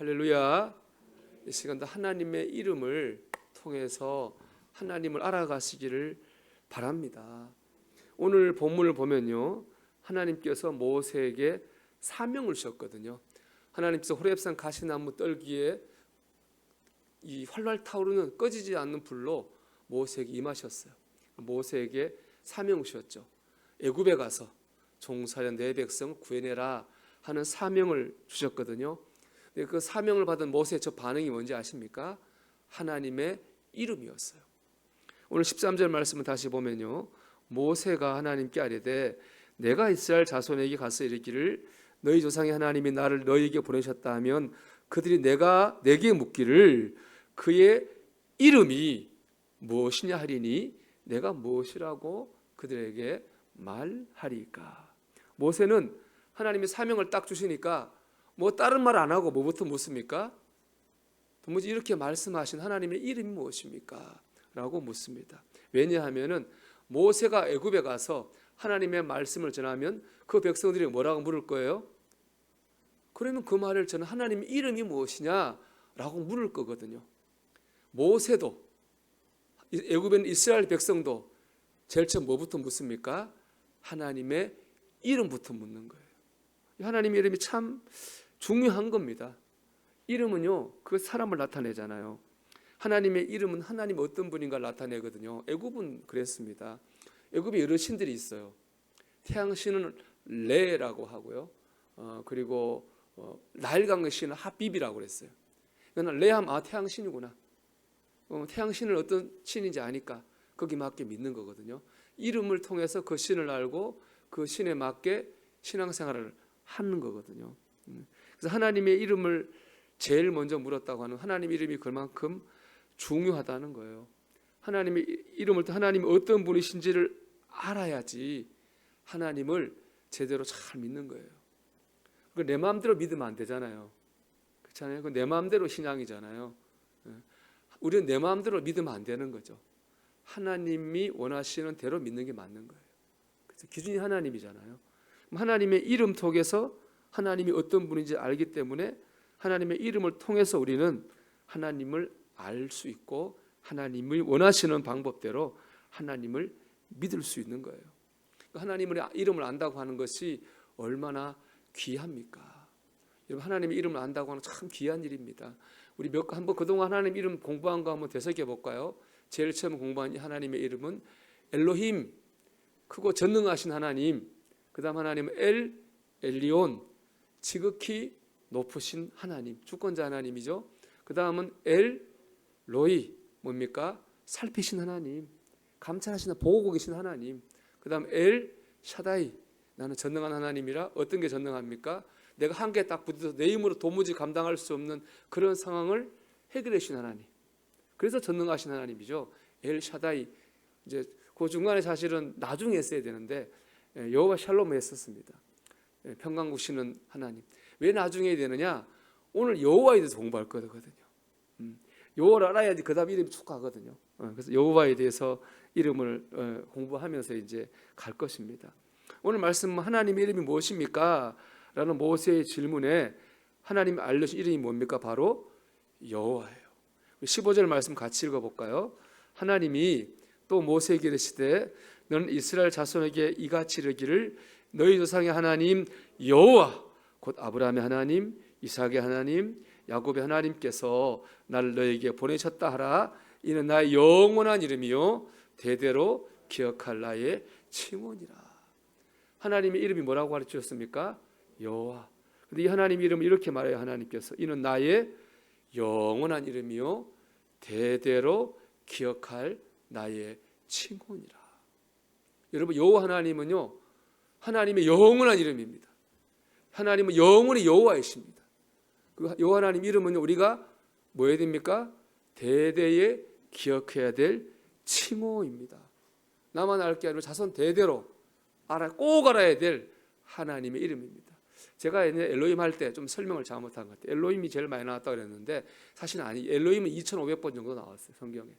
할렐루야. 이 시간도 하나님의 이름을 통해서 하나님을 알아가시기를 바랍니다. 오늘 본문을 보면요, 하나님께서 모세에게 사명을 주셨거든요. 하나님께서 호렙산 가시나무 떨기에 이 활활 타오르는 꺼지지 않는 불로 모세에게 임하셨어요. 모세에게 사명을 주셨죠. 애굽에 가서 종살려 내 백성을 구해내라 하는 사명을 주셨거든요. 그 사명을 받은 모세의 저 반응이 뭔지 아십니까? 하나님의 이름이었어요. 오늘 13절 말씀을 다시 보면요, 모세가 하나님께 아뢰되 내가 이스라엘 자손에게 가서 이르기를 너희 조상의 하나님이 나를 너희에게 보내셨다 하면 그들이 내게 묻기를 그의 이름이 무엇이냐 하리니 내가 무엇이라고 그들에게 말하리까. 모세는 하나님이 사명을 딱 주시니까 뭐 다른 말 안 하고 뭐부터 묻습니까? 도무지 이렇게 말씀하신 하나님의 이름이 무엇입니까? 라고 묻습니다. 왜냐하면은 모세가 애굽에 가서 하나님의 말씀을 전하면 그 백성들이 뭐라고 물을 거예요? 그러면 그 말을 저는 하나님의 이름이 무엇이냐라고 물을 거거든요. 모세도 애굽에 있는 이스라엘 백성도 제일 처음 뭐부터 묻습니까? 하나님의 이름부터 묻는 거예요. 하나님의 이름이 참 중요한 겁니다. 이름은요, 그 사람을 나타내잖아요. 하나님의 이름은 하나님 어떤 분인가를 나타내거든요. 애굽은 그랬습니다. 애굽에 여러 신들이 있어요. 태양신은 레라고 하고요. 그리고 나일강의 신은 핫비비라고 그랬어요. 그러나 레하면 태양신이구나. 태양신은 어떤 신인지 아니까 거기 맞게 믿는 거거든요. 이름을 통해서 그 신을 알고 그 신에 맞게 신앙생활을 하는 거거든요. 그래서 하나님의 이름을 제일 먼저 물었다고 하는 하나님의 이름이 그만큼 중요하다는 거예요. 하나님의 이름을 하나님이 어떤 분이신지를 알아야지 하나님을 제대로 잘 믿는 거예요. 내 마음대로 믿으면 안 되잖아요. 그렇잖아요. 내 마음대로 신앙이잖아요. 우리는 내 마음대로 믿으면 안 되는 거죠. 하나님이 원하시는 대로 믿는 게 맞는 거예요. 그래서 기준이 하나님이잖아요. 하나님의 이름 통해서 하나님이 어떤 분인지 알기 때문에 하나님의 이름을 통해서 우리는 하나님을 알 수 있고 하나님이 원하시는 방법대로 하나님을 믿을 수 있는 거예요. 하나님의 이름을 안다고 하는 것이 얼마나 귀합니까? 여러분, 하나님의 이름을 안다고 하는 참 귀한 일입니다. 우리 한번 그동안 하나님 이름 공부한 거 한번 되새겨 볼까요? 제일 처음 공부한 하나님의 이름은 엘로힘, 크고 전능하신 하나님. 그 다음 하나님은 엘리온, 지극히 높으신 하나님, 주권자 하나님이죠. 그 다음은 로이, 뭡니까? 살피신 하나님, 감찰하시는 보고 계신 하나님. 그 다음 샤다이, 나는 전능한 하나님이라. 어떤 게 전능합니까? 내가 한계에 딱 부딪혀서 내 힘으로 도무지 감당할 수 없는 그런 상황을 해결해 주신 하나님. 그래서 전능하신 하나님이죠. 샤다이. 이제 그 중간에 사실은 나중에 했어야 되는데 여호와 샬롬을 했었습니다. 평강구시는 하나님. 왜 나중에 해야 되느냐? 오늘 여호와에 대해서 공부할 거거든요. 여호와를 알아야지 그 다음 이름이 쭉 가거든요. 그래서 여호와에 대해서 이름을 공부하면서 이제 갈 것입니다. 오늘 말씀 하나님의 이름이 무엇입니까? 라는 모세의 질문에 하나님이 알려준 이름이 뭡니까? 바로 여호와예요. 15절 말씀 같이 읽어볼까요? 하나님이 또 모세에게 이르시되 너는 이스라엘 자손에게 이같이 이르기를 너희 조상의 하나님 여호와 곧 아브라함의 하나님, 이삭의 하나님, 야곱의 하나님께서 나를 너에게 보내셨다 하라. 이는 나의 영원한 이름이요 대대로 기억할 나의 칭언이라. 하나님의 이름이 뭐라고 가르치셨습니까? 여호와. 근데 이 하나님 이름을 이렇게 말해요. 하나님께서 이는 나의 영원한 이름이요 대대로 기억할 나의 칭언이라. 여러분, 여호와 하나님은요, 하나님의 영원한 이름입니다. 하나님은 영원히 여호와이십니다. 그 여호와 하나님 이름은 우리가 뭐 해야 됩니까? 대대에 기억해야 될 칭호입니다. 나만 알 게 아니라 자손 대대로 꼭 알아야 될 하나님의 이름입니다. 제가 옛날에 엘로힘 할 때 좀 설명을 잘못한 것 같아요. 엘로힘이 제일 많이 나왔다고 그랬는데 사실은 아니. 엘로힘은 2,500번 정도 나왔어요, 성경에.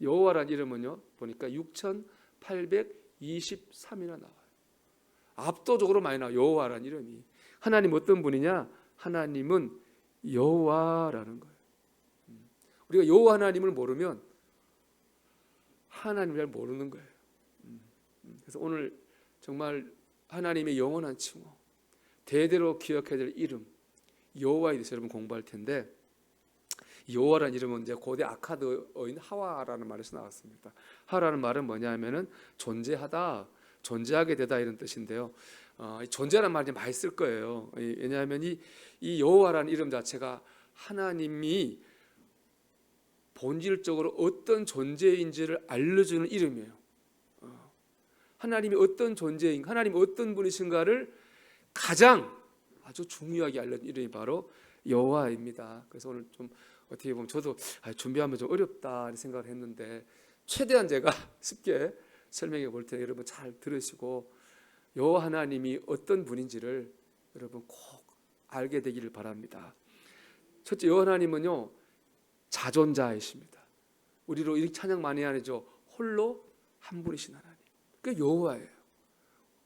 여호와라는 이름은요, 보니까 6,823이나 나와요. 압도적으로 많이 나와요, 여호와라는 이름이. 하나님 어떤 분이냐? 하나님은 여호와라는 거예요. 우리가 여호와 하나님을 모르면 하나님을 잘 모르는 거예요. 그래서 오늘 정말 하나님의 영원한 칭호, 대대로 기억해야 될 이름 여호와에 대해서 여러분 공부할 텐데, 여호와라는 이름은 이제 고대 아카드어인 하와라는 말에서 나왔습니다. 하와라는 말은 뭐냐면은 존재하다, 존재하게 되다 이런 뜻인데요. 존재라는 말이 많이 쓸 거예요. 왜냐하면 이 여호와라는 이름 자체가 하나님이 본질적으로 어떤 존재인지를 알려주는 이름이에요. 하나님이 어떤 존재인, 하나님이 어떤 분이신가를 가장 아주 중요하게 알려준 이름이 바로 여호와입니다. 그래서 오늘 좀 어떻게 보면 저도 준비하면 좀 어렵다 생각을 했는데, 최대한 제가 쉽게 설명해 볼 테니 여러분 잘 들으시고 여호와 하나님이 어떤 분인지를 여러분 꼭 알게 되기를 바랍니다. 첫째, 여호와 하나님은요 자존자이십니다. 우리로 이렇게 찬양 많이 하죠. 홀로 한 분이신 하나님, 그 여호와예요.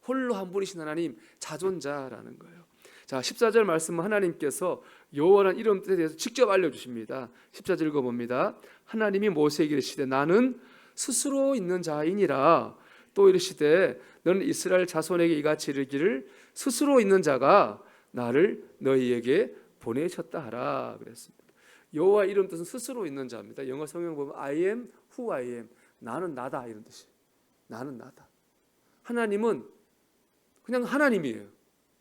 홀로 한 분이신 하나님, 자존자라는 거예요. 자, 14절 말씀은 하나님께서 여호와라는 이름에 대해서 직접 알려주십니다. 14절 읽어봅니다. 하나님이 모세에게 이르시되 나는 스스로 있는 자이니라. 또 이르시되 너는 이스라엘 자손에게 이같이 이르기를 스스로 있는 자가 나를 너희에게 보내셨다 하라 그랬습니다. 여호와 이름 뜻은 스스로 있는 자입니다. 영어 성경 보면 I am who I am, 나는 나다 이런 뜻이에요. 나는 나다. 하나님은 그냥 하나님이에요.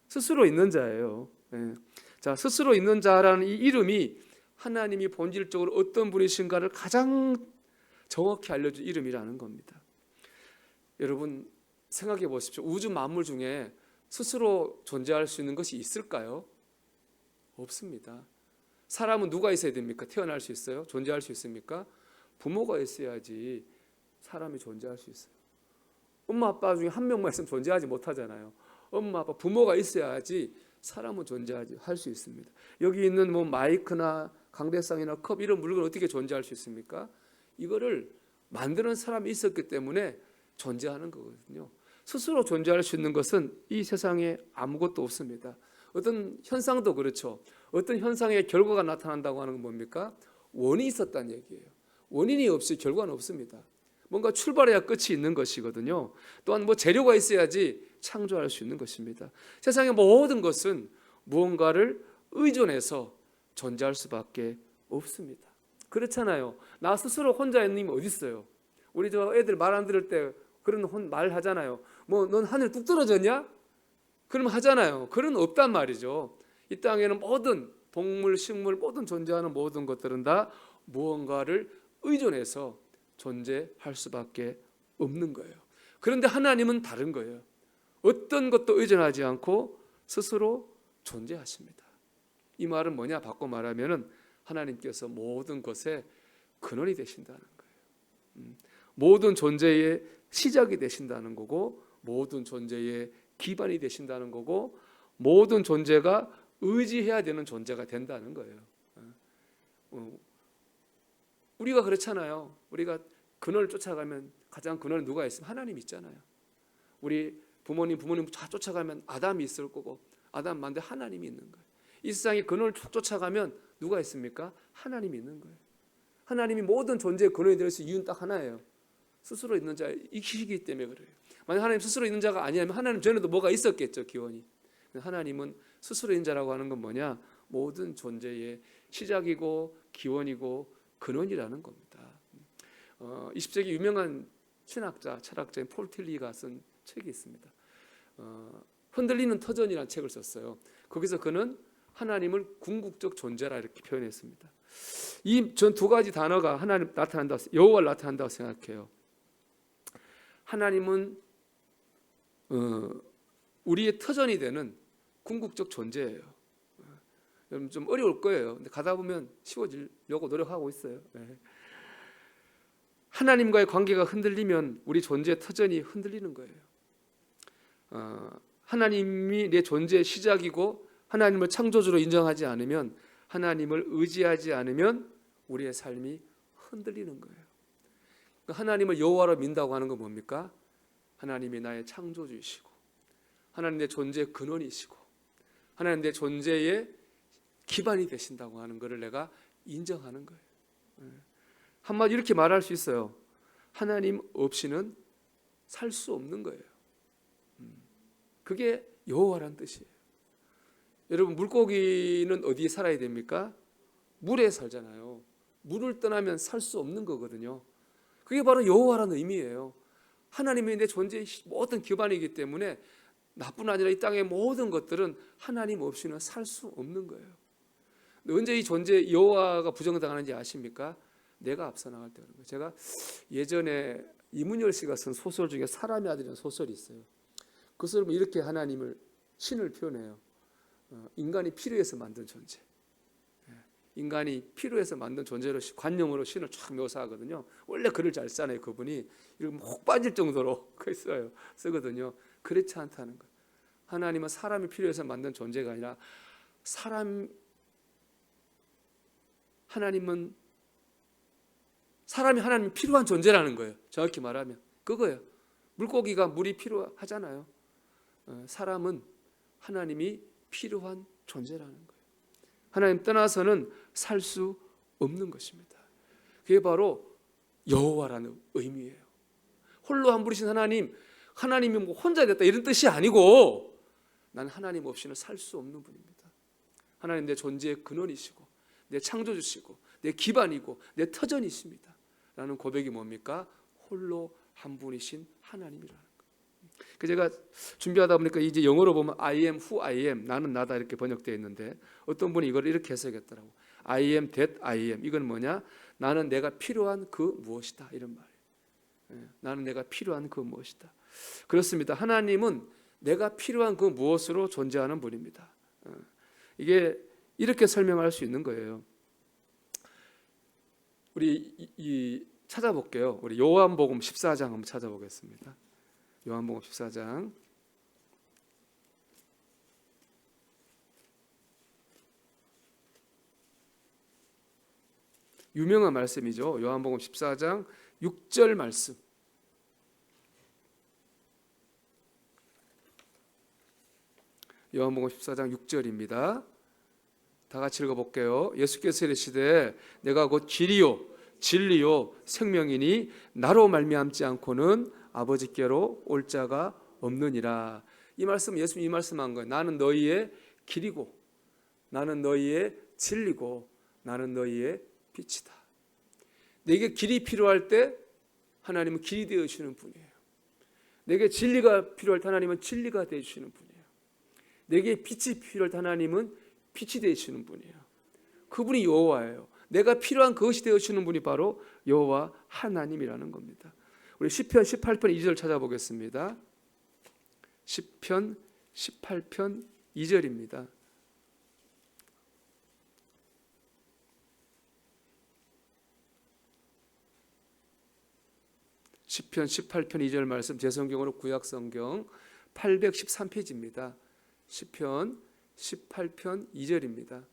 스스로 있는 자예요. 네. 자, 스스로 있는 자라는 이 이름이 하나님이 본질적으로 어떤 분이신가를 가장 정확히 알려준 이름이라는 겁니다. 여러분 생각해 보십시오. 우주 만물 중에 스스로 존재할 수 있는 것이 있을까요? 없습니다. 사람은 누가 있어야 됩니까? 태어날 수 있어요? 존재할 수 있습니까? 부모가 있어야지 사람이 존재할 수 있어요. 엄마 아빠 중에 한 명만 있으면 존재하지 못하잖아요. 엄마 아빠 부모가 있어야지 사람은 존재하지 할 수 있습니다. 여기 있는 뭐 마이크나 강대상이나 컵 이런 물건 어떻게 존재할 수 있습니까? 이거를 만드는 사람이 있었기 때문에 존재하는 거거든요. 스스로 존재할 수 있는 것은 이 세상에 아무것도 없습니다. 어떤 현상도 그렇죠. 어떤 현상의 결과가 나타난다고 하는 건 뭡니까? 원인이 있었다는 얘기예요. 원인이 없이 결과는 없습니다. 뭔가 출발해야 끝이 있는 것이거든요. 또한 뭐 재료가 있어야지 창조할 수 있는 것입니다. 세상의 모든 것은 무언가를 의존해서 존재할 수밖에 없습니다. 그렇잖아요. 나 스스로 혼자 있는 힘이 어디 있어요? 우리 저 애들 말 안 들을 때 그런 말 하잖아요. 뭐 넌 하늘 뚝 떨어졌냐? 그럼 하잖아요. 그런 없단 말이죠. 이 땅에는 모든 동물, 식물, 모든 존재하는 모든 것들은 다 무언가를 의존해서 존재할 수밖에 없는 거예요. 그런데 하나님은 다른 거예요. 어떤 것도 의존하지 않고 스스로 존재하십니다. 이 말은 뭐냐? 바꿔 말하면은 하나님께서 모든 것의 근원이 되신다는 거예요. 모든 존재의 시작이 되신다는 거고, 모든 존재의 기반이 되신다는 거고, 모든 존재가 의지해야 되는 존재가 된다는 거예요. 우리가 그렇잖아요. 우리가 근원을 쫓아가면 가장 근원은 누가 있으면 하나님 있잖아요. 우리 부모님 다 쫓아가면 아담이 있을 거고, 아담 만데 하나님이 있는 거예요. 이 세상의 근원을 쭉 쫓아가면 누가 있습니까? 하나님이 있는 거예요. 하나님이 모든 존재의 근원이 될 수 있는 이유는 딱 하나예요. 스스로 있는 자이시기 때문에 그래요. 만약 하나님 스스로 있는 자가 아니라면 하나님 전에도 뭐가 있었겠죠, 기원이. 하나님은 스스로 있는 자라고 하는 건 뭐냐? 모든 존재의 시작이고 기원이고 근원이라는 겁니다. 20세기 유명한 신학자, 철학자인 폴 틸리가 쓴 책이 있습니다. 흔들리는 터전이라는 책을 썼어요. 거기서 그는 하나님을 궁극적 존재라 이렇게 표현했습니다. 이 전 두 가지 단어가 하나님 나타난다고, 여호와를 나타난다고 생각해요. 하나님은 우리의 터전이 되는 궁극적 존재예요. 여러분 좀 어려울 거예요. 근데 가다 보면 쉬워지려고 노력하고 있어요. 네. 하나님과의 관계가 흔들리면 우리 존재의 터전이 흔들리는 거예요. 하나님이 내 존재의 시작이고 하나님을 창조주로 인정하지 않으면, 하나님을 의지하지 않으면 우리의 삶이 흔들리는 거예요. 하나님을 여호와로 믿는다고 하는 건 뭡니까? 하나님이 나의 창조주이시고, 하나님 내 존재의 근원이시고, 하나님 내 존재의 기반이 되신다고 하는 것을 내가 인정하는 거예요. 한마디 이렇게 말할 수 있어요. 하나님 없이는 살 수 없는 거예요. 그게 여호와란 뜻이에요. 여러분, 물고기는 어디에 살아야 됩니까? 물에 살잖아요. 물을 떠나면 살 수 없는 거거든요. 그게 바로 여호와라는 의미예요. 하나님이 내 존재의 모든 기반이기 때문에 나뿐 아니라 이 땅의 모든 것들은 하나님 없이는 살 수 없는 거예요. 언제 이 존재 여호와가 부정당하는지 아십니까? 내가 앞서 나갈 때 그런 거예요. 제가 예전에 이문열 씨가 쓴 소설 중에 사람의 아들이라는 소설이 있어요. 그 소설은 이렇게 하나님을, 신을 표현해요. 인간이 필요해서 만든 존재. 인간이 필요해서 만든 존재로 관념으로 신을 쫙 묘사하거든요. 원래 글을 잘 쓰잖아요. 그분이 이렇게 혹 빠질 정도로 글 써요. 쓰거든요. 그렇지 않다는 것. 하나님은 사람이 필요해서 만든 존재가 아니라 하나님은 사람이 하나님 필요한 존재라는 거예요. 정확히 말하면 그거예요. 물고기가 물이 필요하잖아요. 사람은 하나님이 필요한 존재라는 거예요. 하나님 떠나서는 살 수 없는 것입니다. 그게 바로 여호와라는 의미예요. 홀로 한 분이신 하나님이 뭐 혼자 됐다 이런 뜻이 아니고, 난 하나님 없이는 살 수 없는 분입니다. 하나님 내 존재의 근원이시고 내 창조주시고 내 기반이고 내 터전이십니다 라는 고백이 뭡니까? 홀로 한 분이신 하나님이라는 거예요. 제가 준비하다 보니까 이제 영어로 보면 I am who I am, 나는 나다 이렇게 번역되어 있는데, 어떤 분이 이걸 이렇게 해석했더라고. I am that I am. 이건 뭐냐? 나는 내가 필요한 그 무엇이다, 이런 말이에요. 나는 내가 필요한 그 무엇이다. 그렇습니다. 하나님은 내가 필요한 그 무엇으로 존재하는 분입니다. 이게 이렇게 설명할 수 있는 거예요. 우리 찾아볼게요. 우리 요한복음 14장 한번 찾아보겠습니다. 요한복음 14장 유명한 말씀이죠. 요한복음 14장 6절 말씀. 요한복음 14장 6절입니다. 다 같이 읽어볼게요. 예수께서 이르시되 내가 곧 길이요 진리요 생명이니 나로 말미암지 않고는 아버지께로 올 자가 없느니라. 이 말씀, 예수님이 이 말씀한 거예요. 나는 너희의 길이고 나는 너희의 진리고 나는 너희의 빛이다. 내게 길이 필요할 때 하나님은 길이 되어주시는 분이에요. 내게 진리가 필요할 때 하나님은 진리가 되어주시는 분이에요. 내게 빛이 필요할 때 하나님은 빛이 되어주시는 분이에요. 그분이 여호와예요. 내가 필요한 그것이 되어주시는 분이 바로 여호와 하나님이라는 겁니다. 우리 시편 18편 2절 찾아보겠습니다. 시편 18편 2절입니다. 시편 18편 2절 말씀, 제 성경으로 구약성경 813페이지입니다. 시편 18편 2절입니다.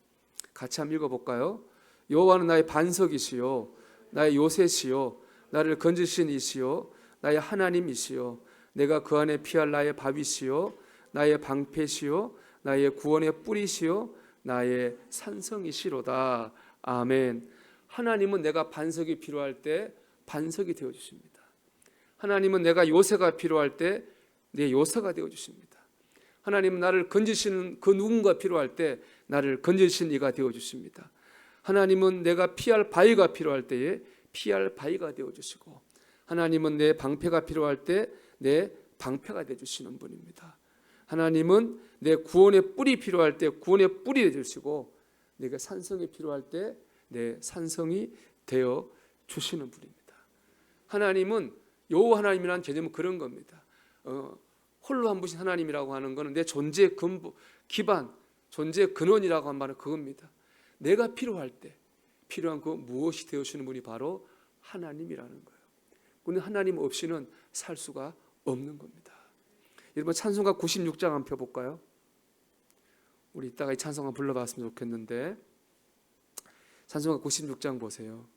같이 한번 읽어볼까요? 여호와는 나의 반석이시요 나의 요새시요 나를 건지신 이시요 나의 하나님이시요 내가 그 안에 피할 나의 밥이시요 나의 방패시요 나의 구원의 뿌리시요 나의 산성이시로다. 아멘. 하나님은 내가 반석이 필요할 때 반석이 되어주십니다. 하나님은 내가 요새가 필요할 때 내 요새가 되어주십니다. 하나님은 나를 건지시는 그 누군가 필요할 때 나를 건지시는 이가 되어주십니다. 하나님은 내가 피할 바위가 필요할 때에 피할 바위가 되어주시고, 하나님은 내 방패가 필요할 때 내 방패가 되어주시는 분입니다. 하나님은 내 구원의 뿔이 필요할 때 구원의 뿔이 되어주시고, 내가 산성이 필요할 때 내 산성이 되어주시는 분입니다. 하나님은 여호와 하나님이라는 개념은 그런 겁니다. 홀로 한 분이신 하나님이라고 하는 것은 내 존재의 근본, 기반, 존재의 근원이라고 한 말은 그겁니다. 내가 필요할 때 필요한 그 무엇이 되어주시는 분이 바로 하나님이라는 거예요. 그런데 하나님 없이는 살 수가 없는 겁니다. 여러분, 찬송가 96장 한번 펴볼까요? 우리 이따가 이 찬송가 불러봤으면 좋겠는데, 찬송가 96장 보세요.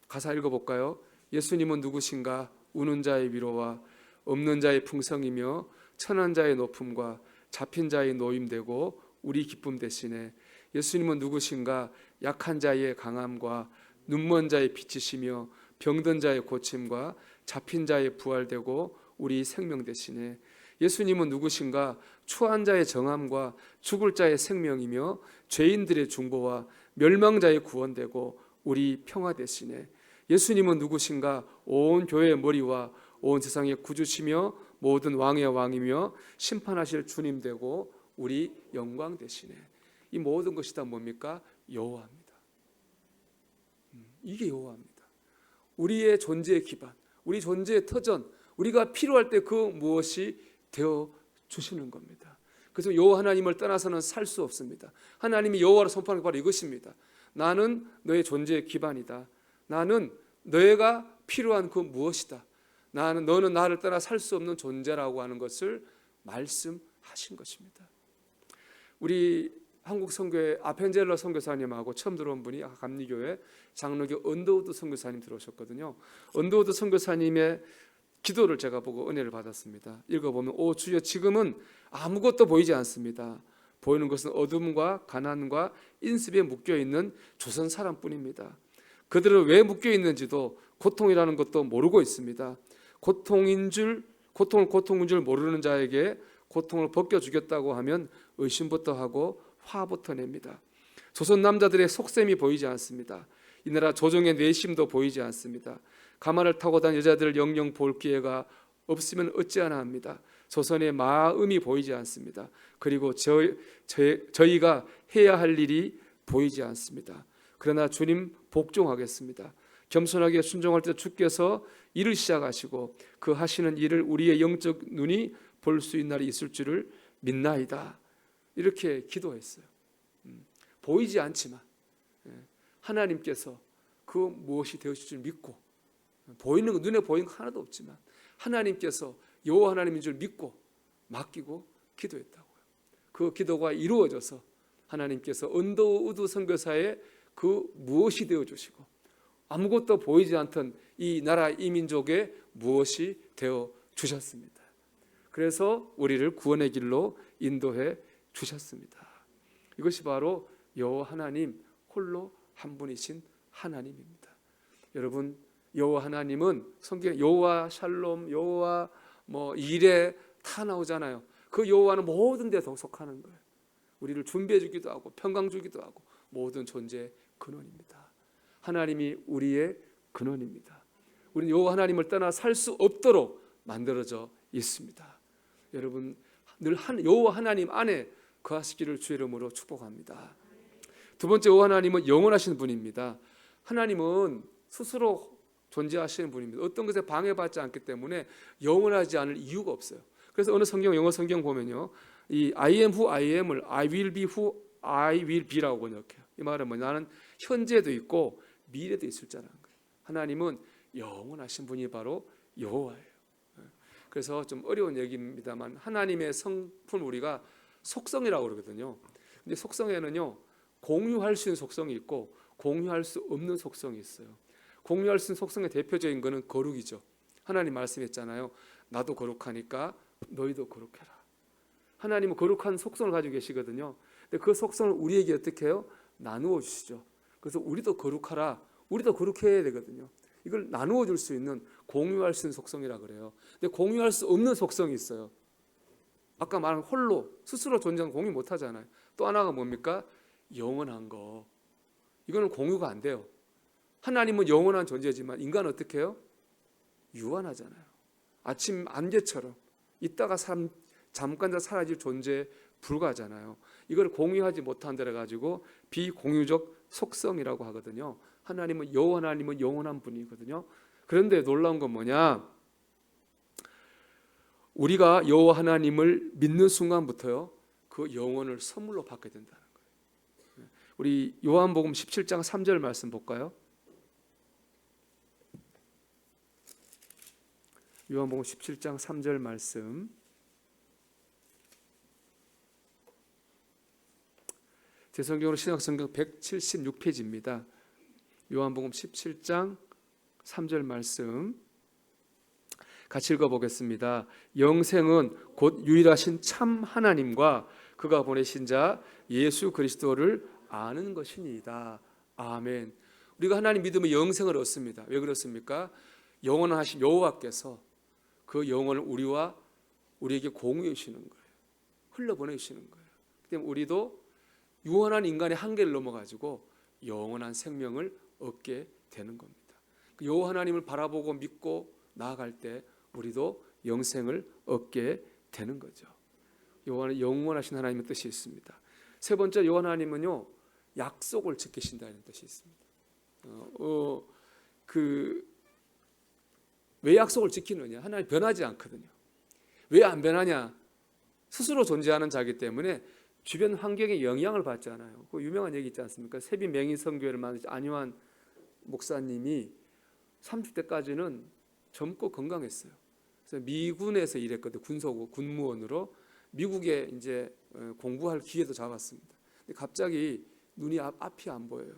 가사 읽어볼까요? 예수님은 누구신가? 우는 자의 위로와 없는 자의 풍성이며 천한 자의 높음과 잡힌 자의 노임되고 우리 기쁨 대신에 예수님은 누구신가? 약한 자의 강함과 눈먼 자의 빛이시며 병든 자의 고침과 잡힌 자의 부활되고 우리 생명 대신에 예수님은 누구신가? 추한 자의 정함과 죽을 자의 생명이며 죄인들의 중보와 멸망자의 구원되고 우리 평화 대신에 예수님은 누구신가? 온 교회의 머리와 온 세상의 구주시며 모든 왕의 왕이며 심판하실 주님 되고 우리 영광 대신에 이 모든 것이 다 뭡니까? 여호와입니다. 이게 여호와입니다. 우리의 존재의 기반, 우리 존재의 터전, 우리가 필요할 때 그 무엇이 되어 주시는 겁니다. 그래서 여호와 하나님을 떠나서는 살 수 없습니다. 하나님이 여호와를 선포하는 게 바로 이것입니다. 나는 너의 존재의 기반이다. 나는 너희가 필요한 그 무엇이다. 너는 나를 떠나 살 수 없는 존재라고 하는 것을 말씀하신 것입니다. 우리 한국 선교회 아펜젤러 선교사님하고 처음 들어온 분이 감리교회 장로교 언더우드 선교사님 들어오셨거든요. 언더우드 선교사님의 기도를 제가 보고 은혜를 받았습니다. 읽어보면 오 주여 지금은 아무것도 보이지 않습니다. 보이는 것은 어둠과 가난과 인습에 묶여있는 조선 사람뿐입니다. 그들은 왜 묶여있는지도 고통이라는 것도 모르고 있습니다. 고통인 줄 모르는 자에게 고통을 벗겨주겠다고 하면 의심부터 하고 화부터 냅니다. 조선 남자들의 속셈이 보이지 않습니다. 이 나라 조정의 내심도 보이지 않습니다. 가마를 타고 다니는 여자들을 영영 볼 기회가 없으면 어찌하나 합니다. 조선의 마음이 보이지 않습니다. 그리고 저희가 해야 할 일이 보이지 않습니다. 그러나 주님 복종하겠습니다. 겸손하게 순종할 때 주께서 일을 시작하시고 그 하시는 일을 우리의 영적 눈이 볼 수 있는 날이 있을 줄을 믿나이다. 이렇게 기도했어요. 보이지 않지만 하나님께서 그 무엇이 되어질 줄 믿고 보이는 거, 눈에 보이는 거 하나도 없지만 하나님께서 여호와 하나님인 줄 믿고 맡기고 기도했다고요. 그 기도가 이루어져서 하나님께서 언더우드 선교사의 그 무엇이 되어주시고 아무것도 보이지 않던 이 나라 이 민족의 무엇이 되어주셨습니다. 그래서 우리를 구원의 길로 인도해 주셨습니다. 이것이 바로 여호와 하나님 홀로 한 분이신 하나님입니다. 여러분 여호와 하나님은 성경에 여호와 샬롬, 여호와 이레 다 나오잖아요. 그 여호와는 모든 데 속하는 거예요. 우리를 준비해 주기도 하고 평강 주기도 하고 모든 존재의 근원입니다. 하나님이 우리의 근원입니다. 우리는 여호와 하나님을 떠나 살 수 없도록 만들어져 있습니다. 여러분 늘 여호와 하나님 안에 거하시기를 주의 이름으로 축복합니다. 두 번째 여호와 하나님은 영원하신 분입니다. 하나님은 스스로 존재하시는 분입니다. 어떤 것에 방해받지 않기 때문에 영원하지 않을 이유가 없어요. 그래서 어느 영어 성경 보면요, 이 I am who I am을 I will be who I will be라고 번역해요. 이 말은 나는 현재도 있고 미래도 있을 자라는 거예요. 하나님은 영원하신 분이 바로 여호와예요. 그래서 좀 어려운 얘기입니다만 하나님의 성품 우리가 속성이라고 그러거든요. 근데 속성에는요 공유할 수 있는 속성이 있고 공유할 수 없는 속성이 있어요. 공유할 수 있는 속성의 대표적인 것은 거룩이죠. 하나님 말씀했잖아요. 나도 거룩하니까 너희도 거룩해라. 하나님은 거룩한 속성을 가지고 계시거든요. 근데 그 속성을 우리에게 어떻게 해요? 나누어 주시죠. 그래서 우리도 거룩하라. 우리도 거룩해야 되거든요. 이걸 나누어 줄 수 있는 공유할 수 있는 속성이라 그래요. 근데 공유할 수 없는 속성이 있어요. 아까 말한 홀로 스스로 존재하는 공유 못 하잖아요. 또 하나가 뭡니까? 영원한 거. 이거는 공유가 안 돼요. 하나님은 영원한 존재지만 인간은 어떻게 해요? 유한하잖아요. 아침 안개처럼 있다가 잠깐 사라질 존재에 불과하잖아요. 이걸 공유하지 못한 데라 가지고 비공유적 속성이라고 하거든요. 하나님은 영원한 분이거든요. 그런데 놀라운 건 뭐냐? 우리가 여호와 하나님을 믿는 순간부터요, 그 영원을 선물로 받게 된다는 거예요. 우리 요한복음 17장 3절 말씀 볼까요? 요한복음 17장 3절 말씀. 제 성경으로 신약성경 176페이지입니다. 요한복음 17장 3절 말씀. 같이 읽어보겠습니다. 영생은 곧 유일하신 참 하나님과 그가 보내신 자 예수 그리스도를 아는 것이니이다. 아멘. 우리가 하나님 믿으면 영생을 얻습니다. 왜 그렇습니까? 영원하신 여호와께서 그 영혼을 우리에게 공유해 주시는 거예요. 흘려보내 주시는 거예요. 그 때문에 우리도 유한한 인간의 한계를 넘어가지고 영원한 생명을 얻게 되는 겁니다. 그 여호와 하나님을 바라보고 믿고 나아갈 때 우리도 영생을 얻게 되는 거죠. 여호와는 영원하신 하나님의 뜻이 있습니다. 세 번째, 여호와 하나님은요 약속을 지키신다는 뜻이 있습니다. 왜 약속을 지키느냐? 하나님 변하지 않거든요. 왜 안 변하냐? 스스로 존재하는 자이기 때문에 주변 환경에 영향을 받지 않아요. 그 유명한 얘기 있지 않습니까? 세비 맹인 선교회를 만든 안유한 목사님이 30대까지는 젊고 건강했어요. 그래서 미군에서 일했거든요. 군무원으로 미국에 이제 공부할 기회도 잡았습니다. 근데 갑자기 눈이 앞이 안 보여요.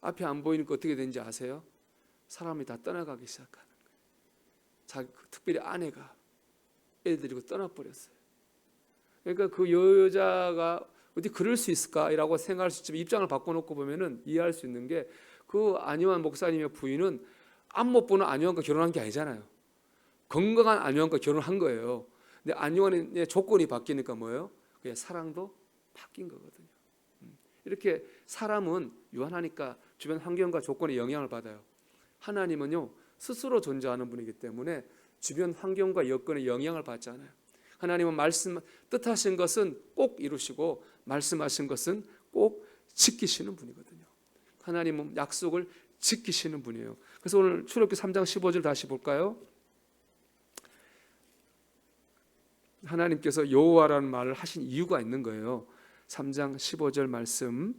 앞이 안 보이니까 어떻게 되는지 아세요? 사람이 다 떠나가기 시작하는 거예요. 특별히 아내가 애 데리고 떠나버렸어요. 그러니까 그 여자가 어디 그럴 수 있을까라고 생각할 수 있지만 입장을 바꿔놓고 보면은 이해할 수 있는 게 그 안유한 목사님의 부인은 앞 못 보는 안유한과 결혼한 게 아니잖아요. 건강한 안유한과 결혼한 거예요. 근데 안유한의 조건이 바뀌니까 뭐예요? 그냥 사랑도 바뀐 거거든요. 이렇게 사람은 유한하니까 주변 환경과 조건에 영향을 받아요. 하나님은요 스스로 존재하는 분이기 때문에 주변 환경과 여건에 영향을 받지 않아요. 하나님은 뜻하신 것은 꼭 이루시고 말씀하신 것은 꼭 지키시는 분이거든요. 하나님은 약속을 지키시는 분이에요. 그래서 오늘 출애굽기 3장 15절 다시 볼까요? 하나님께서 여호와라는 말을 하신 이유가 있는 거예요. 3장 15절 말씀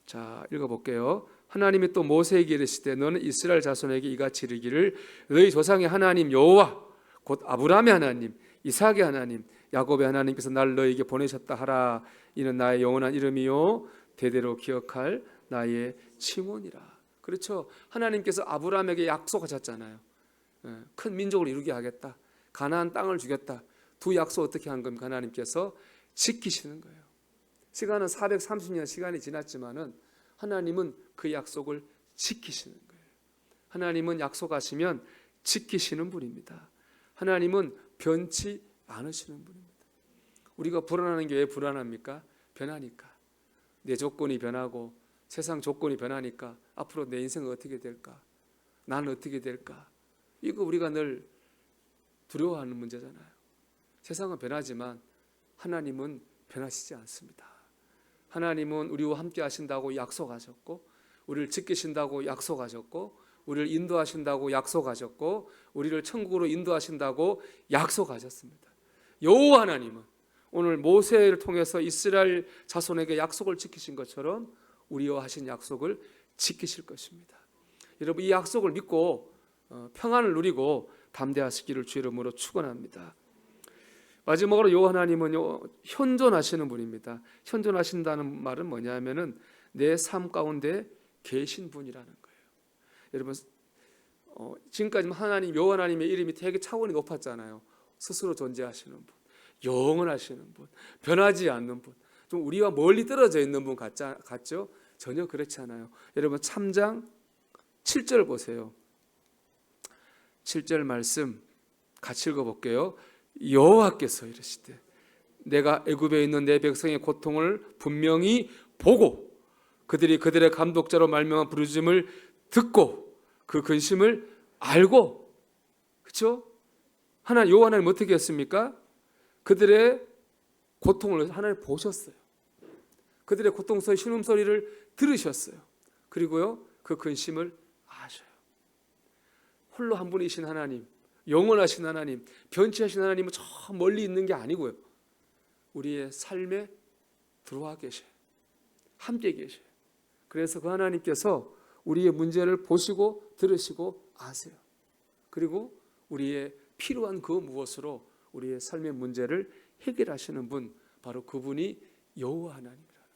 자 읽어볼게요. 하나님이 또 모세에게 이르시되 너는 이스라엘 자손에게 이같이 이르기를 너희 조상의 하나님 여호와 곧 아브라함의 하나님 이삭의 하나님 야곱의 하나님께서 나를 너희에게 보내셨다 하라. 이는 나의 영원한 이름이요 대대로 기억할 나의 칭호니라. 그렇죠. 하나님께서 아브라함에게 약속하셨잖아요. 큰 민족을 이루게 하겠다. 가나안 땅을 주겠다. 두 약속 어떻게 한 겁니까? 하나님께서 지키시는 거예요. 시간은 430년 시간이 지났지만은 하나님은 그 약속을 지키시는 거예요. 하나님은 약속하시면 지키시는 분입니다. 하나님은 변치 않으시는 분입니다. 우리가 불안하는 게 왜 불안합니까? 변하니까. 내 조건이 변하고 세상 조건이 변하니까 앞으로 내 인생은 어떻게 될까? 나는 어떻게 될까? 이거 우리가 늘 두려워하는 문제잖아요. 세상은 변하지만 하나님은 변하시지 않습니다. 하나님은 우리와 함께 하신다고 약속하셨고 우리를 지키신다고 약속하셨고 우리를 인도하신다고 약속하셨고 우리를 천국으로 인도하신다고 약속하셨습니다. 여호와 하나님은 오늘 모세를 통해서 이스라엘 자손에게 약속을 지키신 것처럼 우리와 하신 약속을 지키실 것입니다. 여러분 이 약속을 믿고 평안을 누리고 담대하시기를 주 이름으로 축원합니다. 마지막으로 여호와 하나님은요 현존하시는 분입니다. 현존하신다는 말은 뭐냐면은 내 삶 가운데 계신 분이라는 거예요. 여러분 지금까지 여호와 하나님의 이름이 되게 차원이 높았잖아요. 스스로 존재하시는 분, 영원하시는 분, 변하지 않는 분, 좀 우리와 멀리 떨어져 있는 분 같죠? 전혀 그렇지 않아요. 여러분 3장 7절 보세요. 7절 말씀 같이 읽어볼게요. 여호와께서 이르시되 내가 애굽에 있는 내 백성의 고통을 분명히 보고 그들이 그들의 감독자로 말미암아 부르짖음을 듣고 그 근심을 알고 그렇죠? 여호와 하나님 어떻게 했습니까? 그들의 고통을 하나님 보셨어요. 그들의 고통스러운 신음소리를 들으셨어요. 그리고요 그 근심을 아셔요. 홀로 한 분이신 하나님, 영원하신 하나님, 변치하신 하나님은 저 멀리 있는 게 아니고요 우리의 삶에 들어와 계셔요. 함께 계셔요. 그래서 그 하나님께서 우리의 문제를 보시고 들으시고 아세요. 그리고 우리의 필요한 그 무엇으로 우리의 삶의 문제를 해결하시는 분, 바로 그분이 여호와 하나님이라는 거예요.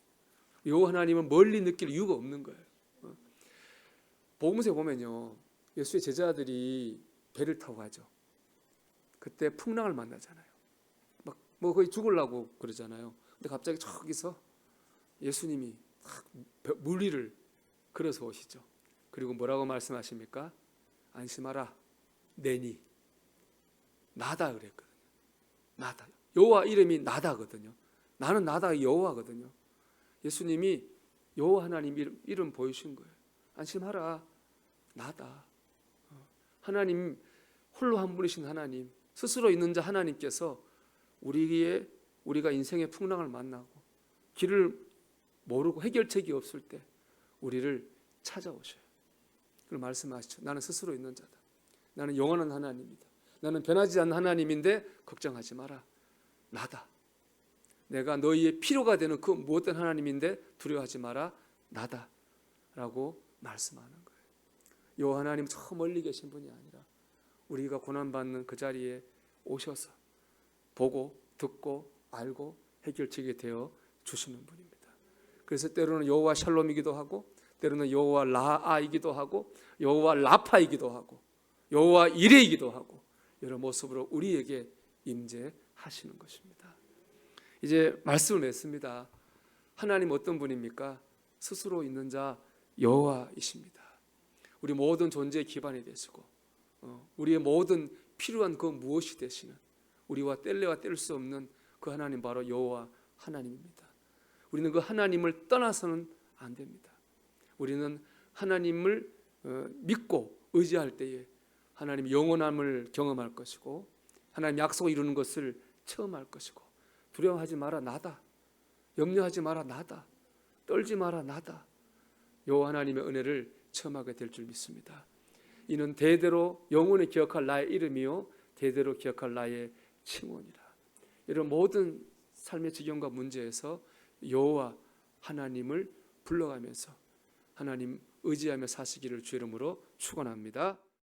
여호와 하나님은 멀리 느낄 이유가 없는 거예요. 복음서에 보면요 예수의 제자들이 배를 타고 가죠. 그때 풍랑을 만나잖아요. 막 뭐 거의 죽으려고 그러잖아요. 근데 갑자기 저기서 예수님이 물 위를 걸어서 오시죠. 그리고 뭐라고 말씀하십니까? 안심하라, 내니 나다 그랬거든요. 나다. 여호와 이름이 나다거든요. 나는 나다 여호와거든요. 예수님이 여호와 하나님 이름 보여주신 거예요. 안심하라, 나다. 하나님 홀로 한 분이신 하나님, 스스로 있는 자 하나님께서 우리가 인생의 풍랑을 만나고 길을 모르고 해결책이 없을 때 우리를 찾아오셔요. 그걸 말씀하시죠. 나는 스스로 있는 자다. 나는 영원한 하나님이다. 나는 변하지 않는 하나님인데 걱정하지 마라. 나다. 내가 너희의 필요가 되는 그 무엇된 하나님인데 두려워하지 마라. 나다. 라고 말씀하는 거예요. 요 하나님 저 멀리 계신 분이 아니라 우리가 고난받는 그 자리에 오셔서 보고 듣고 알고 해결책이 되어 주시는 분입니다. 그래서 때로는 여호와 샬롬이기도 하고 때로는 여호와 라아이기도 하고 여호와 라파이기도 하고 여호와 이레이기도 하고 여러 모습으로 우리에게 임재하시는 것입니다. 이제 말씀을 맺습니다. 하나님 어떤 분입니까? 스스로 있는 자 여호와이십니다. 우리 모든 존재의 기반이 되시고 우리의 모든 필요한 그 무엇이 되시는 우리와 뗄래야 뗄 수 없는 그 하나님 바로 여호와 하나님입니다. 우리는 그 하나님을 떠나서는 안 됩니다. 우리는 하나님을 믿고 의지할 때에 하나님 영원함을 경험할 것이고 하나님 약속을 이루는 것을 체험할 것이고 두려워하지 마라 나다. 염려하지 마라 나다. 떨지 마라 나다. 여호와 하나님의 은혜를 체험하게 될 줄 믿습니다. 이는 대대로 영원히 기억할 나의 이름이요 대대로 기억할 나의 칭원이라. 이런 모든 삶의 지경과 문제에서 여호와 하나님을 불러가면서 하나님 의지하며 사시기를 주의 이름으로 축원합니다.